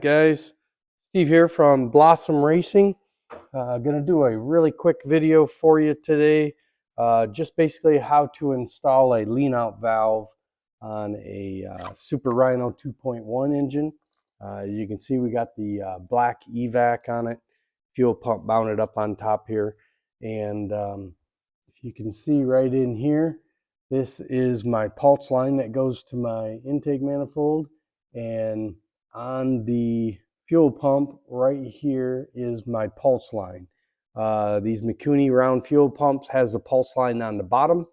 guys, Steve here from Blossom Racing. Gonna do a really quick video for you today. Just basically how to install a lean out valve on a Super Rhino 2.1 engine. You can see we got the black evac on it, fuel pump mounted up on top here. And if you can see right in here, this is my pulse line that goes to my intake manifold, and on the fuel pump right here is my pulse line. These Mikuni round fuel pumps has the pulse line on the bottom.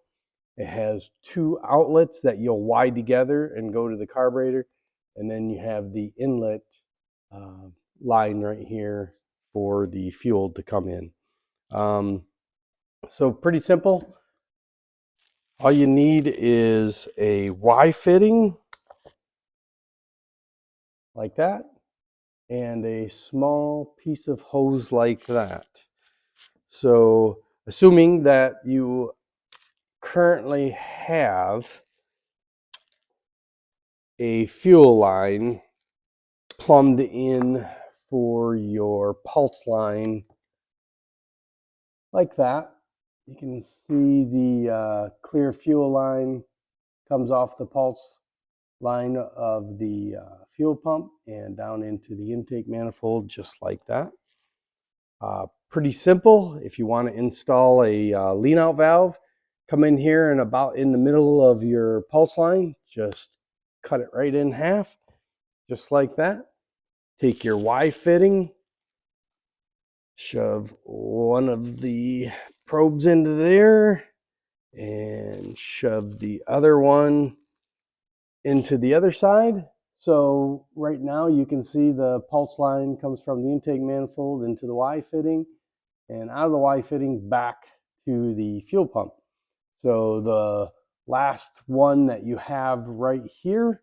It has two outlets that you'll wide together and go to the carburetor, and then you have the inlet line right here for the fuel to come in. So pretty simple. All you need is a Y fitting like that and a small piece of hose like that. So assuming that you currently have a fuel line plumbed in for your pulse line like that, you can see the clear fuel line comes off the pulse line of the fuel pump and down into the intake manifold just like that. Pretty simple. If you want to install a lean out valve, come in here and about in the middle of your pulse line, just cut it right in half, just like that. Take your Y fitting, shove one of the probes into there, and shove the other one into the other side. So right now you can see the pulse line comes from the intake manifold into the Y fitting and out of the Y fitting back to the fuel pump. So the last one that you have right here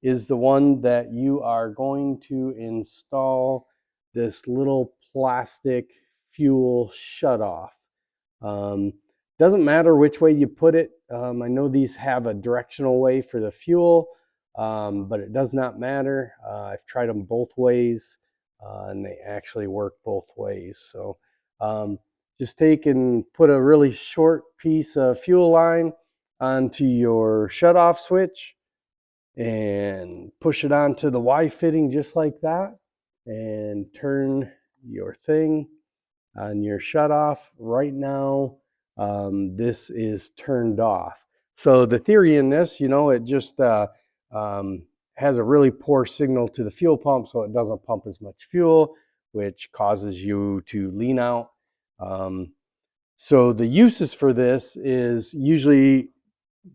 is the one that you are going to install this little plastic fuel shutoff. Doesn't matter which way you put it. I know these have a directional way for the fuel, but it does not matter. I've tried them both ways, and they actually work both ways. So just take and put a really short piece of fuel line onto your shutoff switch and push it onto the Y fitting just like that, and turn your thing on your shutoff. Right now, this is turned off. So the theory in this, it just has a really poor signal to the fuel pump, so it doesn't pump as much fuel, which causes you to lean out. So the uses for this is usually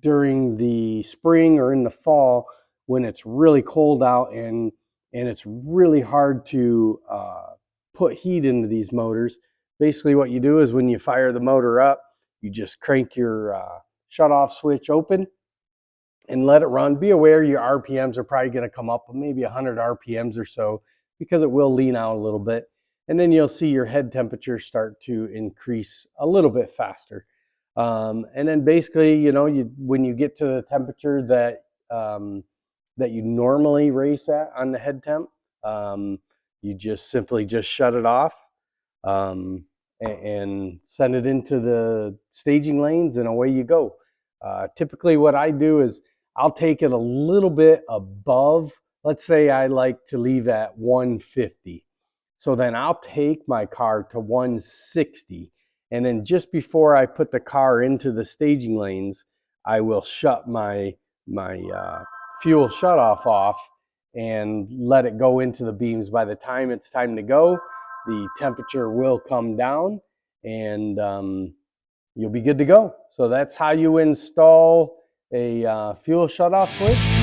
during the spring or in the fall when it's really cold out and it's really hard to put heat into these motors. Basically what you do is when you fire the motor up, you just crank your shutoff switch open and let it run. Be aware your RPMs are probably going to come up maybe 100 RPMs or so, because it will lean out a little bit. And then you'll see your head temperature start to increase a little bit faster. And then basically, when you get to the temperature that that you normally race at on the head temp, you just simply shut it off and send it into the staging lanes, and away you go. Typically what I do is I'll take it a little bit above. Let's say I like to leave at 150. So then I'll take my car to 160. And then just before I put the car into the staging lanes, I will shut my fuel shutoff off and let it go into the beams. By the time it's time to go, the temperature will come down and you'll be good to go. So that's how you install a fuel shutoff switch.